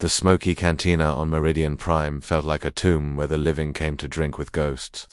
The smoky cantina on Meridian Prime felt like a tomb where the living came to drink with ghosts.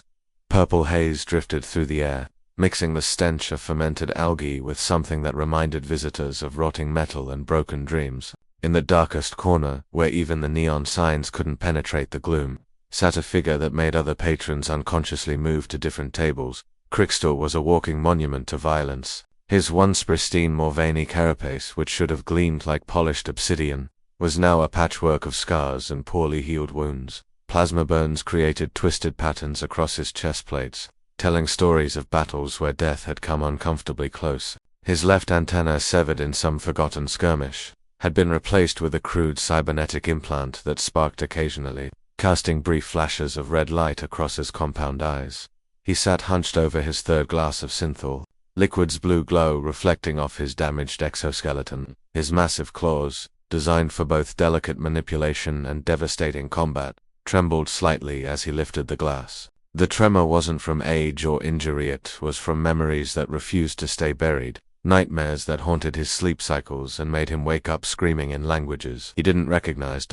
Purple haze drifted through the air, mixing the stench of fermented algae with something that reminded visitors of rotting metal and broken dreams. In the darkest corner, where even the neon signs couldn't penetrate the gloom, sat a figure that made other patrons unconsciously move to different tables. Crystal was a walking monument to violence. His once pristine Morvani carapace, which should have gleamed like polished obsidian, was now a patchwork of scars and poorly healed wounds. Plasma burns created twisted patterns across his chest plates, telling stories of battles where death had come uncomfortably close. His left antenna, severed in some forgotten skirmish, had been replaced with a crude cybernetic implant that sparked occasionally, casting brief flashes of red light across his compound eyes. He sat hunched over his third glass of synthol, liquid's blue glow reflecting off his damaged exoskeleton. His massive claws, designed for both delicate manipulation and devastating combat, trembled slightly as he lifted the glass. The tremor wasn't from age or injury, it was from memories that refused to stay buried, nightmares that haunted his sleep cycles and made him wake up screaming in languages he didn't recognize.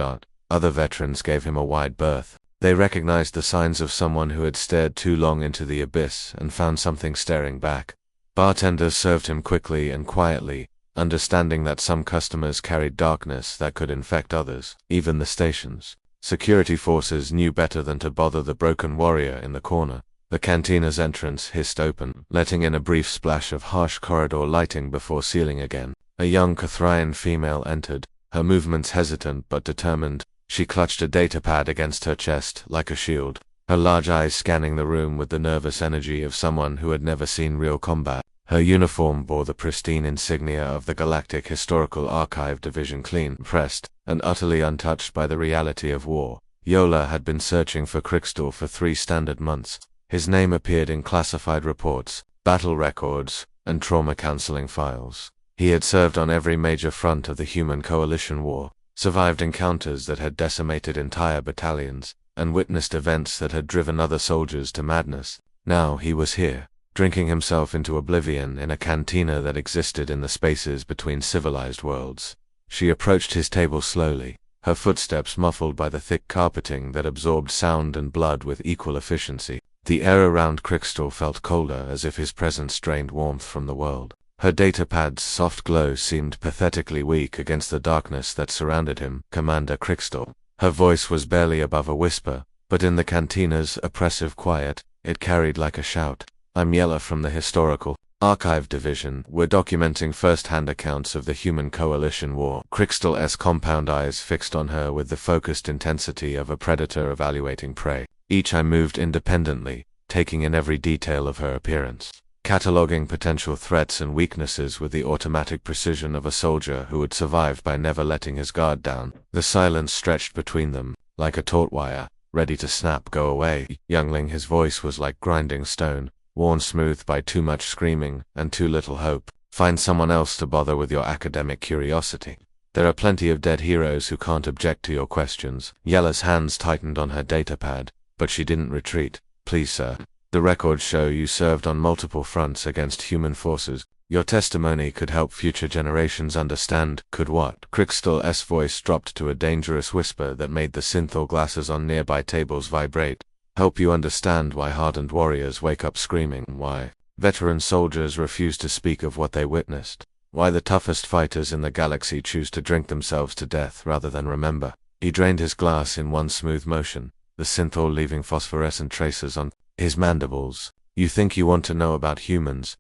Other veterans gave him a wide berth. They recognized the signs of someone who had stared too long into the abyss and found something staring back. Bartenders served him quickly and quietly, understanding that some customers carried darkness that could infect others. Even the station's security forces knew better than to bother the broken warrior in the corner. The cantina's entrance hissed open, letting in a brief splash of harsh corridor lighting before sealing again. A young Cathrian female entered, her movements hesitant but determined. She clutched a datapad against her chest like a shield, her large eyes scanning the room with the nervous energy of someone who had never seen real combat. Her uniform bore the pristine insignia of the Galactic Historical Archive Division, clean, pressed, and utterly untouched by the reality of war. Yola had been searching for Crystal for 3 standard months. His name appeared in classified reports, battle records, and trauma counseling files. He had served on every major front of the Human Coalition War, survived encounters that had decimated entire battalions, and witnessed events that had driven other soldiers to madness. Now he was here, drinking himself into oblivion in a cantina that existed in the spaces between civilized worlds. She approached his table slowly, her footsteps muffled by the thick carpeting that absorbed sound and blood with equal efficiency. The air around Crystal felt colder, as if his presence drained warmth from the world. Her datapad's soft glow seemed pathetically weak against the darkness that surrounded him. "Commander Crystal." Her voice was barely above a whisper, but in the cantina's oppressive quiet, it carried like a shout. "I'm Yella from the Historical Archive Division. We're documenting first-hand accounts of the Human Coalition War." Crystal's compound eyes fixed on her with the focused intensity of a predator evaluating prey. Each eye moved independently, taking in every detail of her appearance, cataloging potential threats and weaknesses with the automatic precision of a soldier who had survived by never letting his guard down. The silence stretched between them, like a taut wire, ready to snap. "Go away, youngling." His voice was like grinding stone, worn smooth by too much screaming and too little hope. "Find someone else to bother with your academic curiosity. There are plenty of dead heroes who can't object to your questions." Yella's hands tightened on her datapad, but she didn't retreat. "Please, sir. The records show you served on multiple fronts against human forces. Your testimony could help future generations understand." "Could what?" Crystal's voice dropped to a dangerous whisper that made the synthol glasses on nearby tables vibrate. "Help you understand why hardened warriors wake up screaming, why veteran soldiers refuse to speak of what they witnessed, why the toughest fighters in the galaxy choose to drink themselves to death rather than remember." He drained his glass in one smooth motion, the synthol leaving phosphorescent traces on his mandibles. "You think you want to know about humans?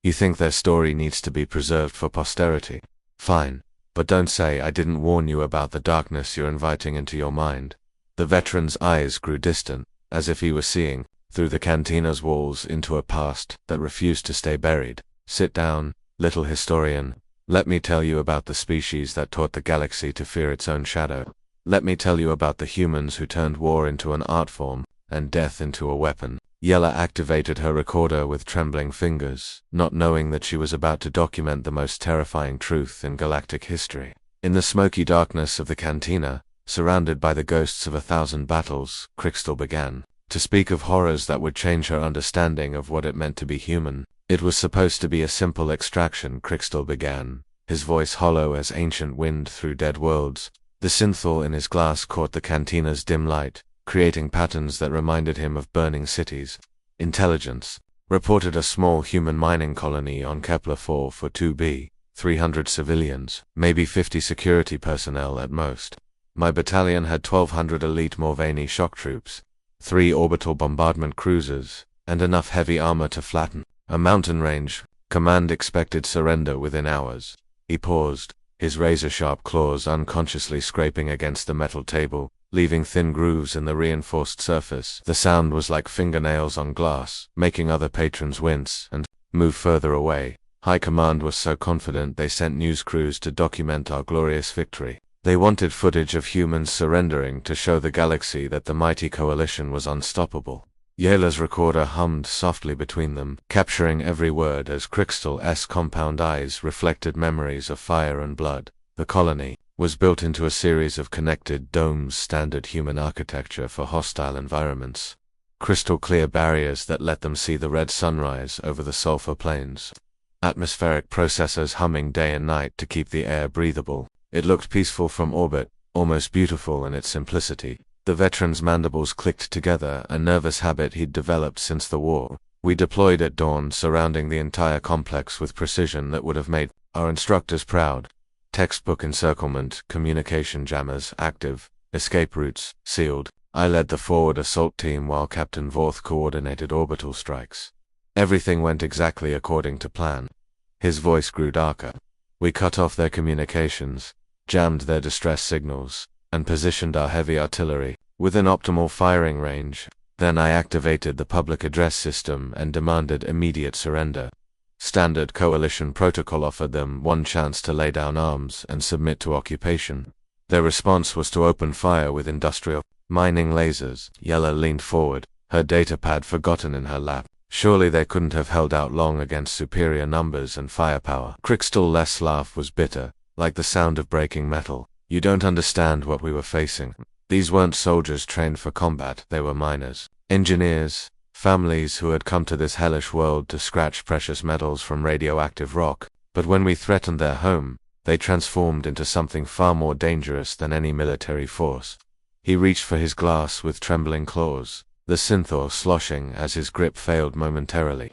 You think their story needs to be preserved for posterity? Fine. But don't say I didn't warn you about the darkness you're inviting into your mind." The veteran's eyes grew distant, as if he was seeing, through the cantina's walls, into a past that refused to stay buried. "Sit down, little historian. Let me tell you about the species that taught the galaxy to fear its own shadow. Let me tell you about the humans who turned war into an art form, and death into a weapon." Yella activated her recorder with trembling fingers, not knowing that she was about to document the most terrifying truth in galactic history. In the smoky darkness of the cantina, surrounded by the ghosts of 1,000 battles, Crystal began to speak of horrors that would change her understanding of what it meant to be human. "It was supposed to be a simple extraction," Crystal began, his voice hollow as ancient wind through dead worlds. The synthol in his glass caught the cantina's dim light, creating patterns that reminded him of burning cities. Intelligence reported a small human mining colony on Kepler-4 for 2b, 300 civilians, maybe 50 security personnel at most. My battalion had 1,200 elite Morvani shock troops, 3 orbital bombardment cruisers, and enough heavy armor to flatten a mountain range. Command expected surrender within hours. He paused, his razor-sharp claws unconsciously scraping against the metal table, leaving thin grooves in the reinforced surface. The sound was like fingernails on glass, making other patrons wince and move further away. High Command was so confident they sent news crews to document our glorious victory. They wanted footage of humans surrendering to show the galaxy that the mighty coalition was unstoppable. Yela's recorder hummed softly between them, capturing every word as Crystal's compound eyes reflected memories of fire and blood. The colony was built into a series of connected domes, standard human architecture for hostile environments. Crystal-clear barriers that let them see the red sunrise over the sulfur plains. Atmospheric processors humming day and night to keep the air breathable. It looked peaceful from orbit, almost beautiful in its simplicity. The veteran's mandibles clicked together, a nervous habit he'd developed since the war. We deployed at dawn, surrounding the entire complex with precision that would have made our instructors proud. Textbook encirclement, communication jammers active, escape routes sealed. I led the forward assault team while Captain Vorth coordinated orbital strikes. Everything went exactly according to plan. His voice grew darker. We cut off their communications, jammed their distress signals, and positioned our heavy artillery within optimal firing range. Then I activated the public address system and demanded immediate surrender. Standard coalition protocol offered them one chance to lay down arms and submit to occupation. Their response was to open fire with industrial mining lasers. Yella leaned forward, her datapad forgotten in her lap. Surely they couldn't have held out long against superior numbers and firepower. Crystal's laugh was bitter, like the sound of breaking metal. You don't understand what we were facing. These weren't soldiers trained for combat, they were miners, engineers, families who had come to this hellish world to scratch precious metals from radioactive rock. But when we threatened their home, they transformed into something far more dangerous than any military force. He reached for his glass with trembling claws, the synthor sloshing as his grip failed momentarily.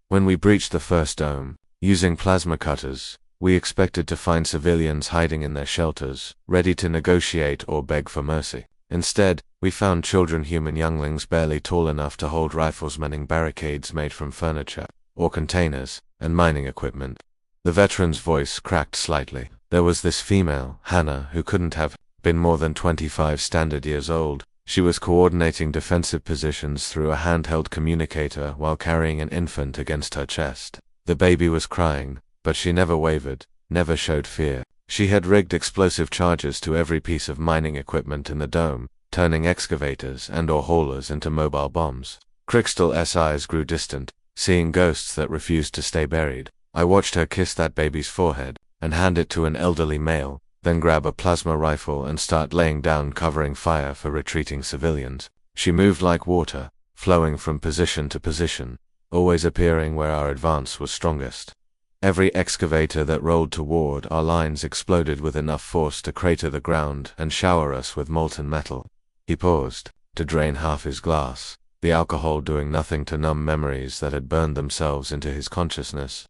When we breached the first dome, using plasma cutters, we expected to find civilians hiding in their shelters, ready to negotiate or beg for mercy. Instead, we found children, human younglings barely tall enough to hold rifles, manning barricades made from furniture, or containers, and mining equipment. The veteran's voice cracked slightly. There was this female, Hannah, who couldn't have been more than 25 standard years old. She was coordinating defensive positions through a handheld communicator while carrying an infant against her chest. The baby was crying, but she never wavered, never showed fear. She had rigged explosive charges to every piece of mining equipment in the dome, turning excavators and/or haulers into mobile bombs. Crystal's eyes grew distant, seeing ghosts that refused to stay buried. I watched her kiss that baby's forehead, and hand it to an elderly male, then grab a plasma rifle and start laying down covering fire for retreating civilians. She moved like water, flowing from position to position, always appearing where our advance was strongest. Every excavator that rolled toward our lines exploded with enough force to crater the ground and shower us with molten metal. He paused, to drain half his glass, the alcohol doing nothing to numb memories that had burned themselves into his consciousness.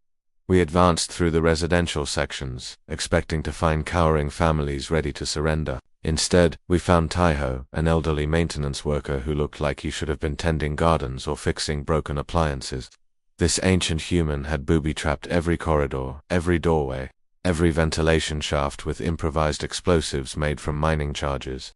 We advanced through the residential sections, expecting to find cowering families ready to surrender. Instead, we found Taiho, an elderly maintenance worker who looked like he should have been tending gardens or fixing broken appliances. This ancient human had booby-trapped every corridor, every doorway, every ventilation shaft with improvised explosives made from mining charges.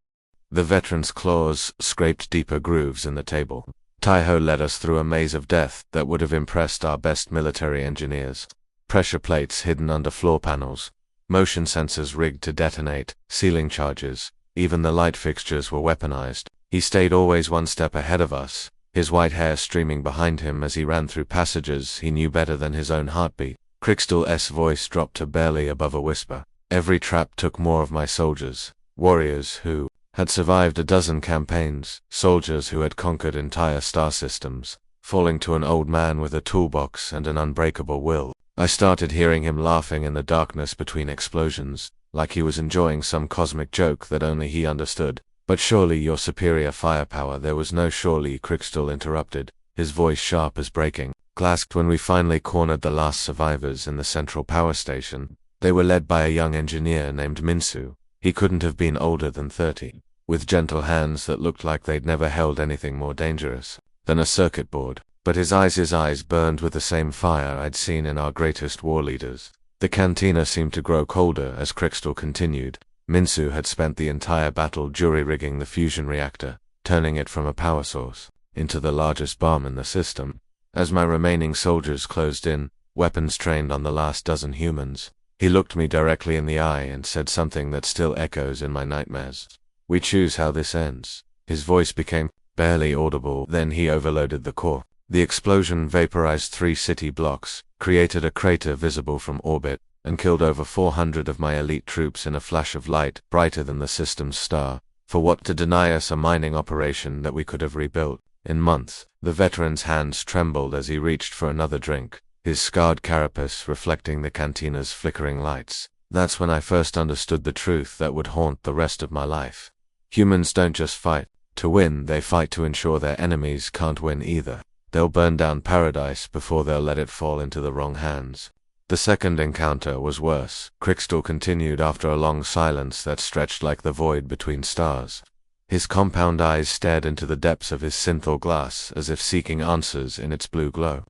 The veteran's claws scraped deeper grooves in the table. Taiho led us through a maze of death that would have impressed our best military engineers. Pressure plates hidden under floor panels, motion sensors rigged to detonate, ceiling charges, even the light fixtures were weaponized. He stayed always one step ahead of us, his white hair streaming behind him as he ran through passages he knew better than his own heartbeat. Crystal's voice dropped to barely above a whisper. Every trap took more of my soldiers, warriors who had survived a dozen campaigns, soldiers who had conquered entire star systems, falling to an old man with a toolbox and an unbreakable will. I started hearing him laughing in the darkness between explosions. like he was enjoying some cosmic joke that only he understood. But surely your superior firepower. There was no surely. Crystal interrupted, his voice sharp as breaking glass. When we finally cornered the last survivors in the central power station, they were led by a young engineer named Minsu. He couldn't have been older than 30, with gentle hands that looked like they'd never held anything more dangerous than a circuit board. But his eyes burned with the same fire I'd seen in our greatest war leaders. The cantina seemed to grow colder as Crystal continued. Minsu had spent the entire battle jury-rigging the fusion reactor, turning it from a power source into the largest bomb in the system. As my remaining soldiers closed in, weapons trained on the last dozen humans, he looked me directly in the eye and said something that still echoes in my nightmares. "We choose how this ends." His voice became barely audible, then he overloaded the core. The explosion vaporized 3 city blocks, created a crater visible from orbit, and killed over 400 of my elite troops in a flash of light brighter than the system's star. For what? To deny us a mining operation that we could have rebuilt in months. The veteran's hands trembled as he reached for another drink, his scarred carapace reflecting the cantina's flickering lights. That's when I first understood the truth that would haunt the rest of my life. Humans don't just fight to win, they fight to ensure their enemies can't win either. They'll burn down paradise before they'll let it fall into the wrong hands. The second encounter was worse, Crystal continued after a long silence that stretched like the void between stars. His compound eyes stared into the depths of his synthol glass as if seeking answers in its blue glow.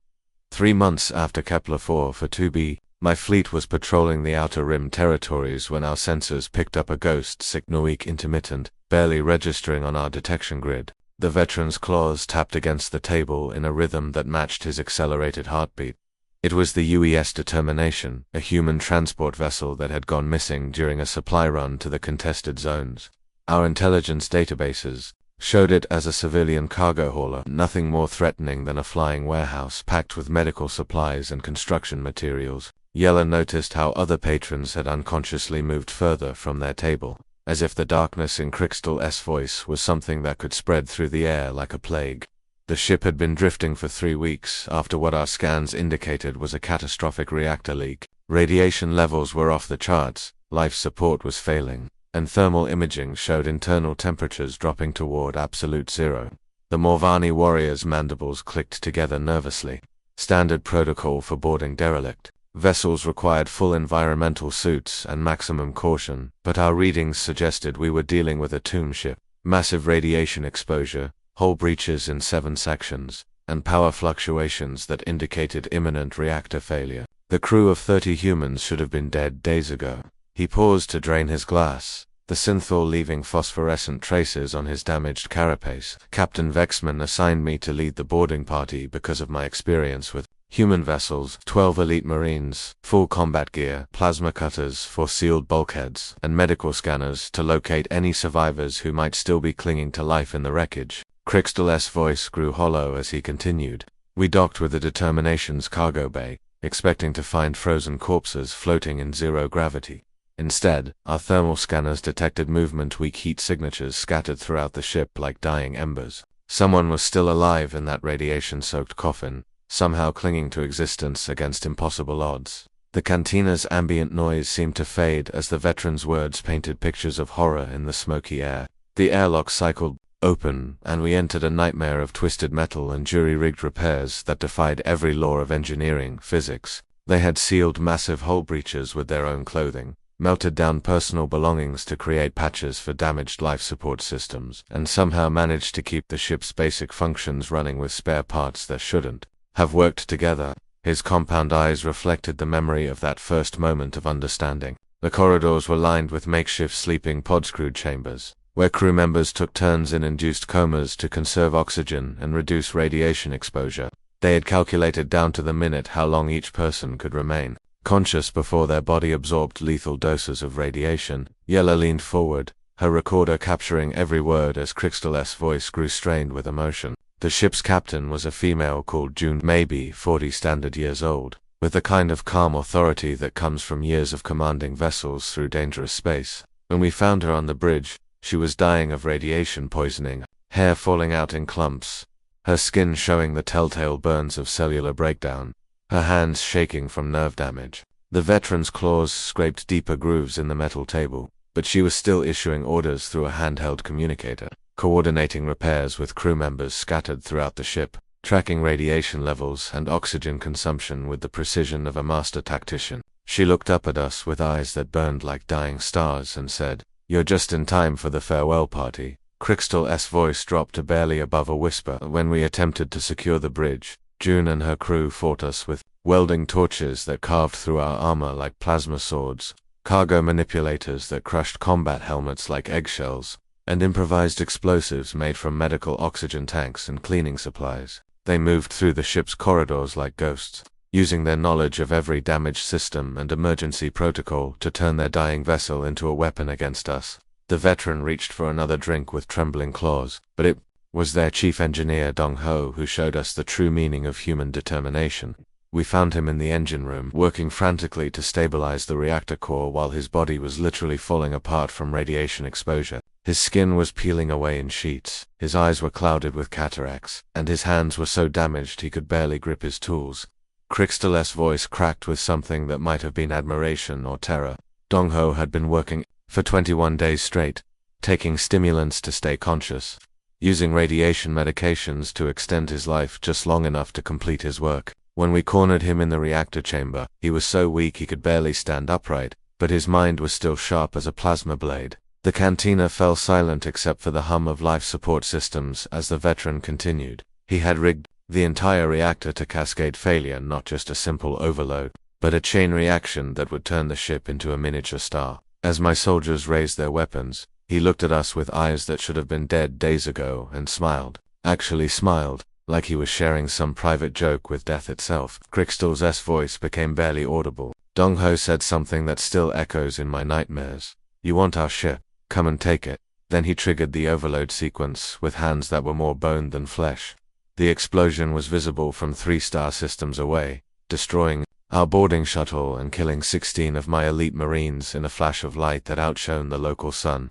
3 months after Kepler-4 for 2b, my fleet was patrolling the outer rim territories when our sensors picked up a ghost signal, weak, intermittent, barely registering on our detection grid. The veteran's claws tapped against the table in a rhythm that matched his accelerated heartbeat. It was the UES Determination, a human transport vessel that had gone missing during a supply run to the contested zones. Our intelligence databases showed it as a civilian cargo hauler, nothing more threatening than a flying warehouse packed with medical supplies and construction materials. Yella noticed how other patrons had unconsciously moved further from their table, as if the darkness in Crystal's voice was something that could spread through the air like a plague. The ship had been drifting for 3 weeks after what our scans indicated was a catastrophic reactor leak. Radiation levels were off the charts, life support was failing, and thermal imaging showed internal temperatures dropping toward absolute zero. The Morvani warriors' mandibles clicked together nervously. Standard protocol for boarding derelict vessels required full environmental suits and maximum caution, but our readings suggested we were dealing with a tomb ship. Massive radiation exposure, hull breaches in 7 sections, and power fluctuations that indicated imminent reactor failure. The crew of 30 humans should have been dead days ago. He paused to drain his glass, the synthol leaving phosphorescent traces on his damaged carapace. Captain Vexman assigned me to lead the boarding party because of my experience with human vessels, 12 elite marines, full combat gear, plasma cutters for sealed bulkheads, and medical scanners to locate any survivors who might still be clinging to life in the wreckage. Crystal's voice grew hollow as he continued. We docked with the Determination's cargo bay, expecting to find frozen corpses floating in zero gravity. Instead, our thermal scanners detected movement, weak heat signatures scattered throughout the ship like dying embers. Someone was still alive in that radiation-soaked coffin, somehow clinging to existence against impossible odds. The cantina's ambient noise seemed to fade as the veteran's words painted pictures of horror in the smoky air. The airlock cycled open, and we entered a nightmare of twisted metal and jury-rigged repairs that defied every law of engineering, physics. They had sealed massive hull breaches with their own clothing, melted down personal belongings to create patches for damaged life support systems, and somehow managed to keep the ship's basic functions running with spare parts that shouldn't have worked together. His compound eyes reflected the memory of that first moment of understanding. The corridors were lined with makeshift sleeping pod-screwed chambers, where crew members took turns in induced comas to conserve oxygen and reduce radiation exposure. They had calculated down to the minute how long each person could remain conscious before their body absorbed lethal doses of radiation. Yella leaned forward, her recorder capturing every word as Crystal's voice grew strained with emotion. The ship's captain was a female called June, maybe 40 standard years old, with the kind of calm authority that comes from years of commanding vessels through dangerous space. When we found her on the bridge, she was dying of radiation poisoning, hair falling out in clumps, her skin showing the telltale burns of cellular breakdown, her hands shaking from nerve damage. The veteran's claws scraped deeper grooves in the metal table, but she was still issuing orders through a handheld communicator, coordinating repairs with crew members scattered throughout the ship, tracking radiation levels and oxygen consumption with the precision of a master tactician. She looked up at us with eyes that burned like dying stars and said, "You're just in time for the farewell party." Crystal's voice dropped to barely above a whisper. When we attempted to secure the bridge, June and her crew fought us with welding torches that carved through our armor like plasma swords, cargo manipulators that crushed combat helmets like eggshells, and improvised explosives made from medical oxygen tanks and cleaning supplies. They moved through the ship's corridors like ghosts, using their knowledge of every damaged system and emergency protocol to turn their dying vessel into a weapon against us. The veteran reached for another drink with trembling claws, but it was their chief engineer Dong-ho who showed us the true meaning of human determination. We found him in the engine room, working frantically to stabilize the reactor core while his body was literally falling apart from radiation exposure. His skin was peeling away in sheets, his eyes were clouded with cataracts, and his hands were so damaged he could barely grip his tools. Crystal's voice cracked with something that might have been admiration or terror. Dong-ho had been working for 21 days straight, taking stimulants to stay conscious, using radiation medications to extend his life just long enough to complete his work. When we cornered him in the reactor chamber, he was so weak he could barely stand upright, but his mind was still sharp as a plasma blade. The cantina fell silent except for the hum of life support systems as the veteran continued. He had rigged the entire reactor to cascade failure, not just a simple overload, but a chain reaction that would turn the ship into a miniature star. As my soldiers raised their weapons, he looked at us with eyes that should have been dead days ago and smiled. Actually smiled, like he was sharing some private joke with death itself. Crystal's voice became barely audible. Dong-ho said something that still echoes in my nightmares. "You want our ship? Come and take it." Then he triggered the overload sequence with hands that were more bone than flesh. The explosion was visible from 3 star systems away, destroying our boarding shuttle and killing 16 of my elite marines in a flash of light that outshone the local sun.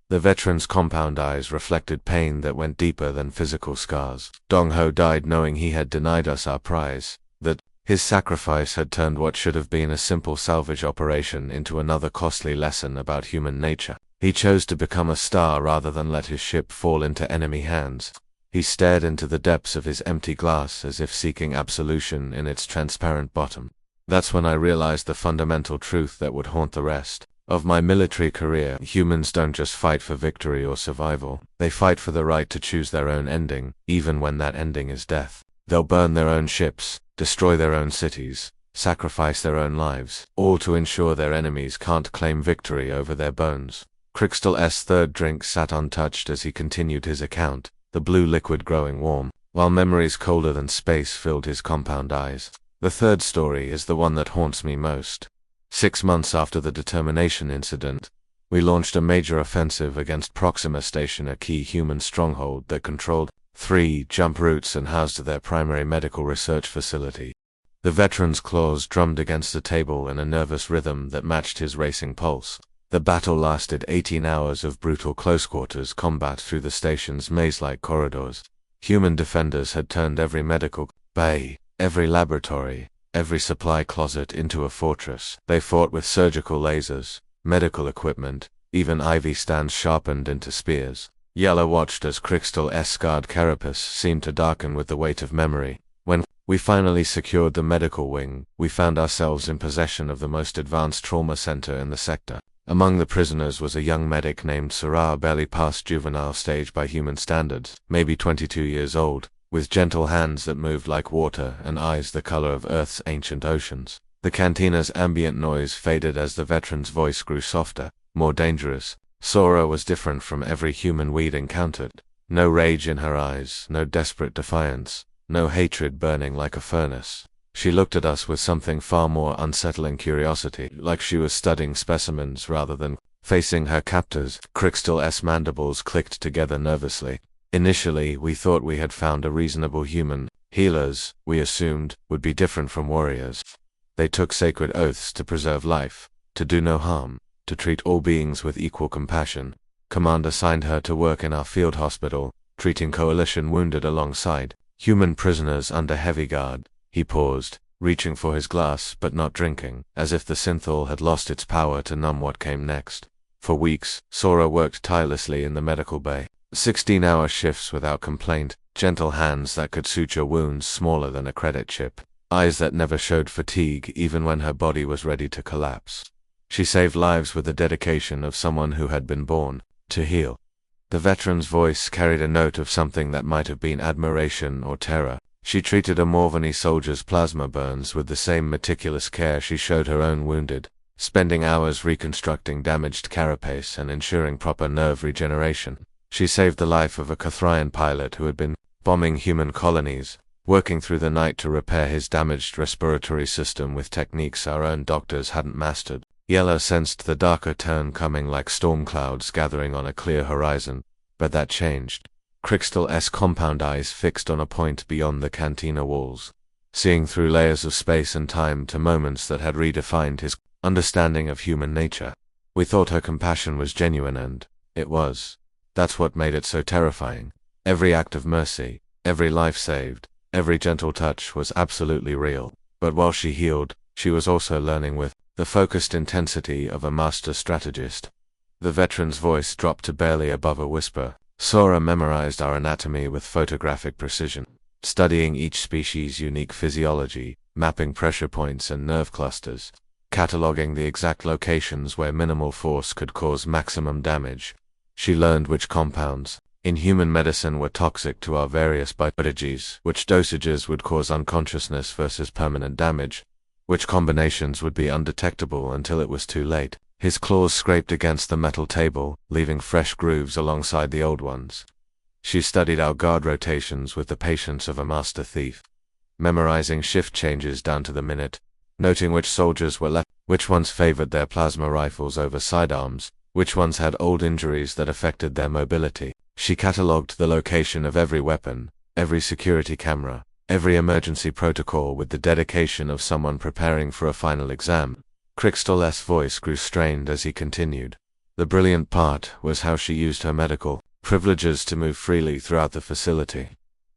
The veteran's compound eyes reflected pain that went deeper than physical scars. Dong-ho died knowing he had denied us our prize, that his sacrifice had turned what should have been a simple salvage operation into another costly lesson about human nature. He chose to become a star rather than let his ship fall into enemy hands. He stared into the depths of his empty glass as if seeking absolution in its transparent bottom. That's when I realized the fundamental truth that would haunt the rest of my military career. Humans don't just fight for victory or survival. They fight for the right to choose their own ending, even when that ending is death. They'll burn their own ships, destroy their own cities, sacrifice their own lives, all to ensure their enemies can't claim victory over their bones. Crystal's third drink sat untouched as he continued his account, the blue liquid growing warm, while memories colder than space filled his compound eyes. The third story is the one that haunts me most. 6 months after the determination incident, we launched a major offensive against Proxima Station, a key human stronghold that controlled 3 jump routes and housed their primary medical research facility. The veteran's claws drummed against the table in a nervous rhythm that matched his racing pulse. The battle lasted 18 hours of brutal close-quarters combat through the station's maze-like corridors. Human defenders had turned every medical bay, every laboratory, every supply closet into a fortress. They fought with surgical lasers, medical equipment, even IV stands sharpened into spears. Yella watched as Crystal's scarred carapace seemed to darken with the weight of memory. When we finally secured the medical wing, we found ourselves in possession of the most advanced trauma center in the sector. Among the prisoners was a young medic named Sarah, barely past juvenile stage by human standards, maybe 22 years old, with gentle hands that moved like water and eyes the color of Earth's ancient oceans. The cantina's ambient noise faded as the veteran's voice grew softer, more dangerous. Sora was different from every human we'd encountered. No rage in her eyes, no desperate defiance, no hatred burning like a furnace. She looked at us with something far more unsettling curiosity, like she was studying specimens rather than facing her captors. Crystal's mandibles clicked together nervously. Initially, we thought we had found a reasonable human. Healers, we assumed, would be different from warriors. They took sacred oaths to preserve life, to do no harm, to treat all beings with equal compassion. Command assigned her to work in our field hospital, treating coalition wounded alongside human prisoners under heavy guard. He paused, reaching for his glass but not drinking, as if the synthol had lost its power to numb what came next. For weeks, Sora worked tirelessly in the medical bay. 16-hour shifts without complaint, gentle hands that could suture wounds smaller than a credit chip, eyes that never showed fatigue even when her body was ready to collapse. She saved lives with the dedication of someone who had been born to heal. The veteran's voice carried a note of something that might have been admiration or terror. She treated a Morvany soldier's plasma burns with the same meticulous care she showed her own wounded, spending hours reconstructing damaged carapace and ensuring proper nerve regeneration. She saved the life of a Cathrian pilot who had been bombing human colonies, working through the night to repair his damaged respiratory system with techniques our own doctors hadn't mastered. Yellow sensed the darker turn coming like storm clouds gathering on a clear horizon, but that changed. Crystal's compound eyes fixed on a point beyond the cantina walls, seeing through layers of space and time to moments that had redefined his understanding of human nature. We thought her compassion was genuine, and it was. That's what made it so terrifying. Every act of mercy, every life saved, every gentle touch was absolutely real. But while she healed, she was also learning with the focused intensity of a master strategist. The veteran's voice dropped to barely above a whisper. Sora memorized our anatomy with photographic precision, studying each species' unique physiology, mapping pressure points and nerve clusters, cataloging the exact locations where minimal force could cause maximum damage. She learned which compounds in human medicine were toxic to our various biologies, which dosages would cause unconsciousness versus permanent damage, which combinations would be undetectable until it was too late. His claws scraped against the metal table, leaving fresh grooves alongside the old ones. She studied our guard rotations with the patience of a master thief, memorizing shift changes down to the minute, noting which soldiers were left, which ones favored their plasma rifles over sidearms, which ones had old injuries that affected their mobility. She catalogued the location of every weapon, every security camera, every emergency protocol with the dedication of someone preparing for a final exam. Crystal's voice grew strained as he continued. The brilliant part was how she used her medical privileges to move freely throughout the facility.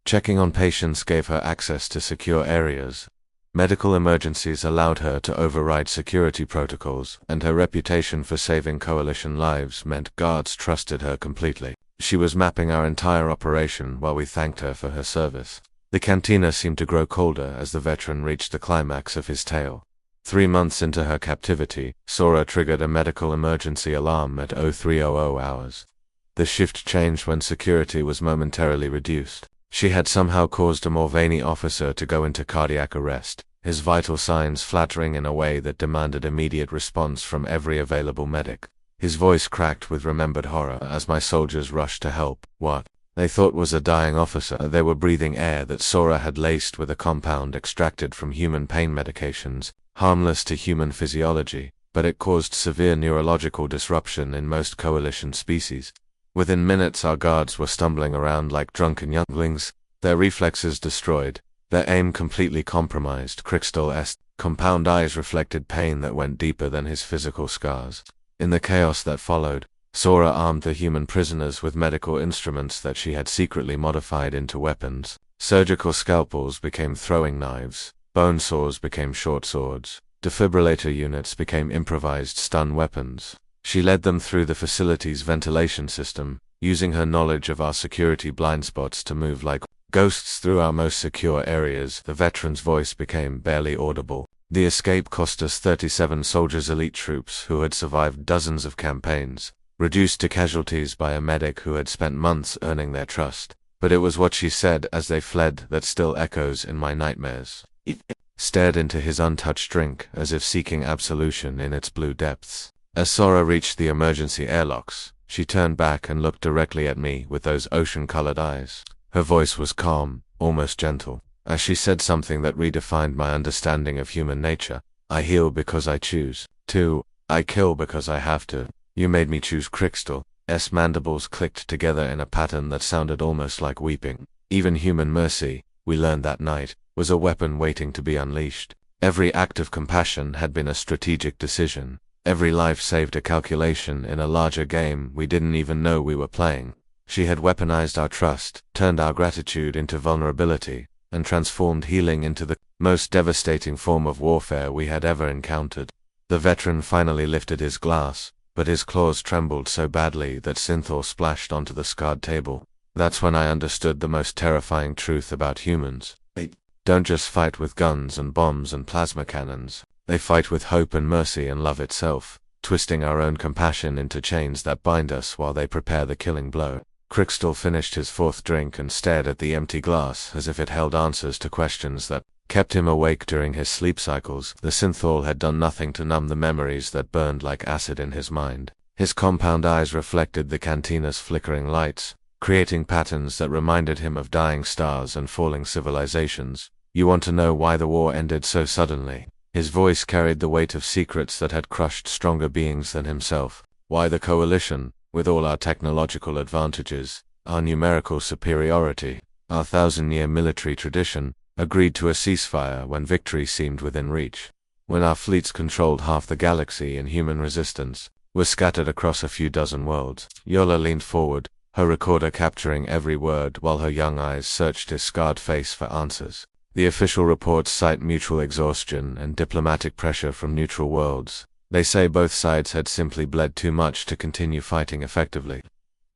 Checking on patients gave her access to secure areas. Medical emergencies allowed her to override security protocols, and her reputation for saving Coalition lives meant guards trusted her completely. She was mapping our entire operation while we thanked her for her service. The cantina seemed to grow colder as the veteran reached the climax of his tale. 3 months into her captivity, Sora triggered a medical emergency alarm at 0300 hours. The shift changed when security was momentarily reduced. She had somehow caused a Morvany officer to go into cardiac arrest, his vital signs flattering in a way that demanded immediate response from every available medic. His voice cracked with remembered horror as my soldiers rushed to help. What they thought was a dying officer. They were breathing air that Sora had laced with a compound extracted from human pain medications, harmless to human physiology, but it caused severe neurological disruption in most Coalition species. Within minutes our guards were stumbling around like drunken younglings, their reflexes destroyed, their aim completely compromised. Crystal's compound eyes reflected pain that went deeper than his physical scars. In the chaos that followed, Sora armed the human prisoners with medical instruments that she had secretly modified into weapons. Surgical scalpels became throwing knives, bone saws became short swords, defibrillator units became improvised stun weapons. She led them through the facility's ventilation system, using her knowledge of our security blind spots to move like ghosts through our most secure areas. The veteran's voice became barely audible. The escape cost us 37 soldiers, elite troops who had survived dozens of campaigns, reduced to casualties by a medic who had spent months earning their trust. But it was what she said as they fled that still echoes in my nightmares. It stared into his untouched drink as if seeking absolution in its blue depths. As Sora reached the emergency airlocks, she turned back and looked directly at me with those ocean-colored eyes. Her voice was calm, almost gentle, as she said something that redefined my understanding of human nature. I heal because I choose to. I kill because I have to. You made me choose. Crystal's mandibles clicked together in a pattern that sounded almost like weeping. Even human mercy, we learned that night, was a weapon waiting to be unleashed. Every act of compassion had been a strategic decision. Every life saved a calculation in a larger game we didn't even know we were playing. She had weaponized our trust, turned our gratitude into vulnerability, and transformed healing into the most devastating form of warfare we had ever encountered. The veteran finally lifted his glass, but his claws trembled so badly that Synthor splashed onto the scarred table. That's when I understood the most terrifying truth about humans. They don't just fight with guns and bombs and plasma cannons. They fight with hope and mercy and love itself, twisting our own compassion into chains that bind us while they prepare the killing blow. Crystal finished his fourth drink and stared at the empty glass as if it held answers to questions that kept him awake during his sleep cycles. The synthol had done nothing to numb the memories that burned like acid in his mind. His compound eyes reflected the cantina's flickering lights, creating patterns that reminded him of dying stars and falling civilizations. You want to know why the war ended so suddenly? His voice carried the weight of secrets that had crushed stronger beings than himself. Why the Coalition, with all our technological advantages, our numerical superiority, our 1,000-year military tradition, agreed to a ceasefire when victory seemed within reach. When our fleets controlled half the galaxy and human resistance was scattered across a few dozen worlds. Yola leaned forward, her recorder capturing every word while her young eyes searched his scarred face for answers. The official reports cite mutual exhaustion and diplomatic pressure from neutral worlds. They say both sides had simply bled too much to continue fighting effectively.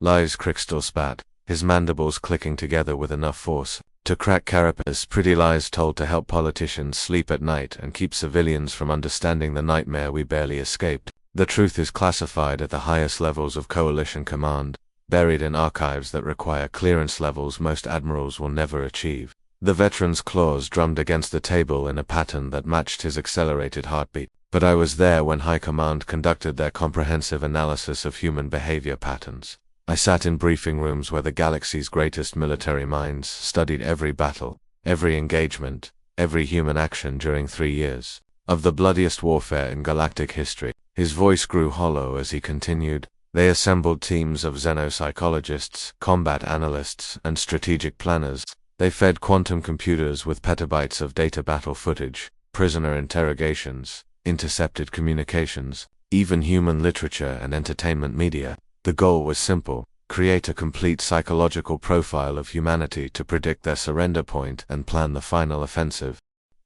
Lies, Crystal spat, his mandibles clicking together with enough force to crack carapace. Pretty lies told to help politicians sleep at night and keep civilians from understanding the nightmare we barely escaped. The truth is classified at the highest levels of Coalition command, buried in archives that require clearance levels most admirals will never achieve. The veteran's claws drummed against the table in a pattern that matched his accelerated heartbeat. But I was there when High Command conducted their comprehensive analysis of human behavior patterns. I sat in briefing rooms where the galaxy's greatest military minds studied every battle, every engagement, every human action during 3 years of the bloodiest warfare in galactic history. His voice grew hollow as he continued. They assembled teams of xenopsychologists, combat analysts, and strategic planners. They fed quantum computers with petabytes of data battle footage, prisoner interrogations, intercepted communications, even human literature and entertainment media. The goal was simple: create a complete psychological profile of humanity to predict their surrender point and plan the final offensive.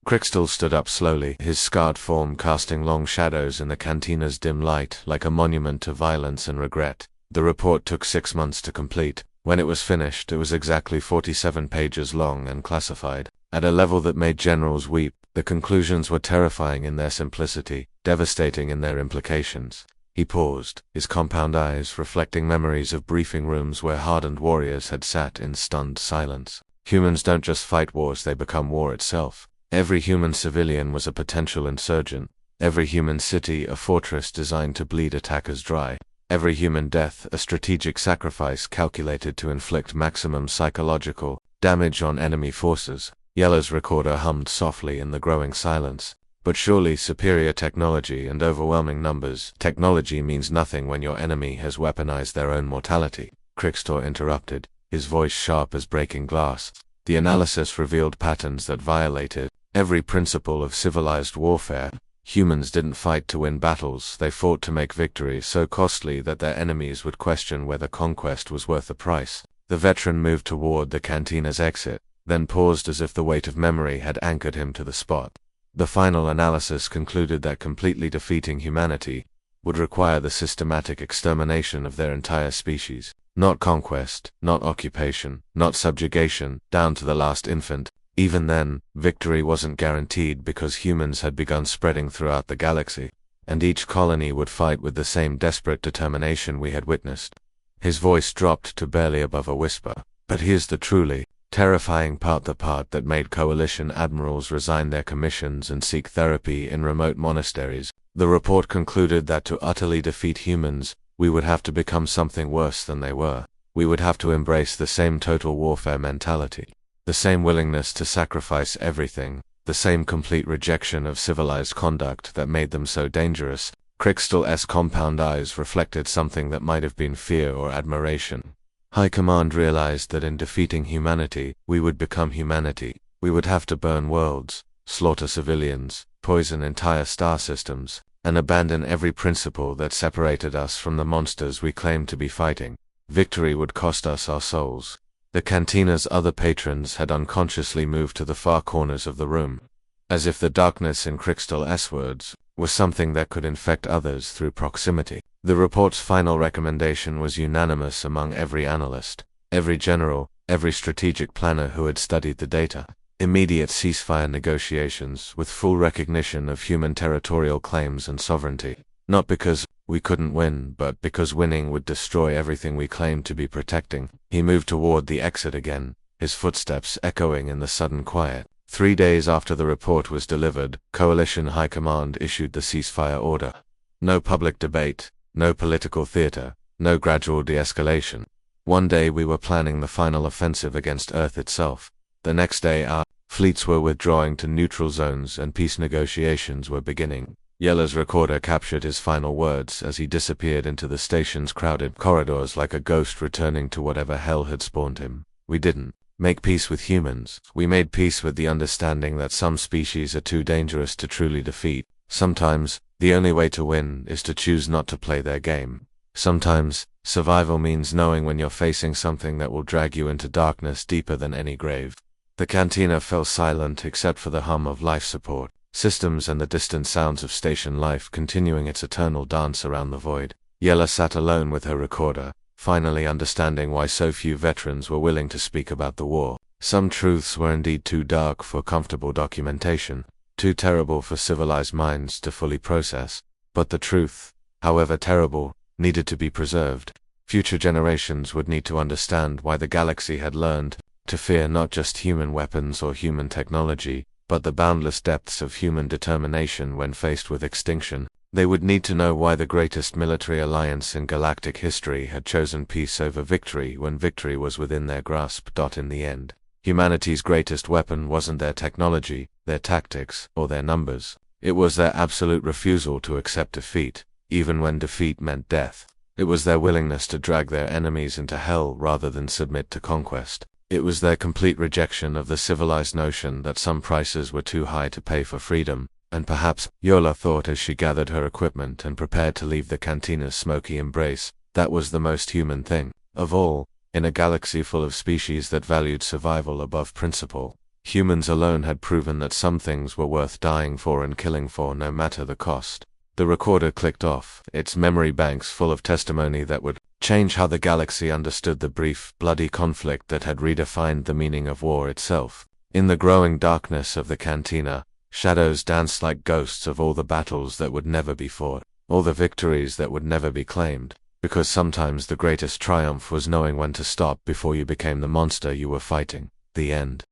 Crystal stood up slowly, his scarred form casting long shadows in the cantina's dim light like a monument to violence and regret. The report took 6 months to complete. When it was finished, it was exactly 47 pages long and classified, at a level that made generals weep. The conclusions were terrifying in their simplicity, devastating in their implications. He paused, his compound eyes reflecting memories of briefing rooms where hardened warriors had sat in stunned silence. Humans don't just fight wars, they become war itself. Every human civilian was a potential insurgent. Every human city a fortress designed to bleed attackers dry. Every human death a strategic sacrifice calculated to inflict maximum psychological damage on enemy forces. Yella's recorder hummed softly in the growing silence. But surely superior technology and overwhelming numbers. Technology means nothing when your enemy has weaponized their own mortality. Crixtor interrupted, his voice sharp as breaking glass. The analysis revealed patterns that violated every principle of civilized warfare. Humans didn't fight to win battles, they fought to make victory so costly that their enemies would question whether conquest was worth the price. The veteran moved toward the cantina's exit, then paused as if the weight of memory had anchored him to the spot. The final analysis concluded that completely defeating humanity would require the systematic extermination of their entire species. Not conquest, not occupation, not subjugation, down to the last infant. Even then, victory wasn't guaranteed because humans had begun spreading throughout the galaxy, and each colony would fight with the same desperate determination we had witnessed. His voice dropped to barely above a whisper. But here's the truly terrifying part, the part that made Coalition admirals resign their commissions and seek therapy in remote monasteries. The report concluded that to utterly defeat humans, we would have to become something worse than they were. We would have to embrace the same total warfare mentality. The same willingness to sacrifice everything, the same complete rejection of civilized conduct that made them so dangerous. Crystal's compound eyes reflected something that might have been fear or admiration. High Command realized that in defeating humanity, we would become humanity. We would have to burn worlds, slaughter civilians, poison entire star systems, and abandon every principle that separated us from the monsters we claimed to be fighting. Victory would cost us our souls. The cantina's other patrons had unconsciously moved to the far corners of the room. as if the darkness in Crystal S-words was something that could infect others through proximity. The report's final recommendation was unanimous among every analyst, every general, every strategic planner who had studied the data. Immediate ceasefire negotiations with full recognition of human territorial claims and sovereignty. Not because we couldn't win, but because winning would destroy everything we claimed to be protecting. He moved toward the exit again, his footsteps echoing in the sudden quiet. 3 days after the report was delivered, Coalition High Command issued the ceasefire order. No public debate, no political theater, no gradual de-escalation. One day we were planning the final offensive against Earth itself. The next day our fleets were withdrawing to neutral zones and peace negotiations were beginning. Yellow's recorder captured his final words as he disappeared into the station's crowded corridors like a ghost returning to whatever hell had spawned him. We didn't make peace with humans. We made peace with the understanding that some species are too dangerous to truly defeat. Sometimes, the only way to win is to choose not to play their game. Sometimes, survival means knowing when you're facing something that will drag you into darkness deeper than any grave. The cantina fell silent except for the hum of life support systems and the distant sounds of station life continuing its eternal dance around the void. Yella sat alone with her recorder, finally understanding why so few veterans were willing to speak about the war. Some truths were indeed too dark for comfortable documentation, too terrible for civilized minds to fully process. But the truth, however terrible, needed to be preserved. Future generations would need to understand why the galaxy had learned to fear not just human weapons or human technology, but the boundless depths of human determination when faced with extinction. They would need to know why the greatest military alliance in galactic history had chosen peace over victory when victory was within their grasp. In the end, humanity's greatest weapon wasn't their technology, their tactics, or their numbers. It was their absolute refusal to accept defeat, even when defeat meant death. It was their willingness to drag their enemies into hell rather than submit to conquest. It was their complete rejection of the civilized notion that some prices were too high to pay for freedom. And perhaps, Yola thought as she gathered her equipment and prepared to leave the cantina's smoky embrace, that was the most human thing of all. In a galaxy full of species that valued survival above principle, humans alone had proven that some things were worth dying for and killing for no matter the cost. The recorder clicked off, its memory banks full of testimony that would change how the galaxy understood the brief, bloody conflict that had redefined the meaning of war itself. In the growing darkness of the cantina, shadows danced like ghosts of all the battles that would never be fought, all the victories that would never be claimed, because sometimes the greatest triumph was knowing when to stop before you became the monster you were fighting. The end.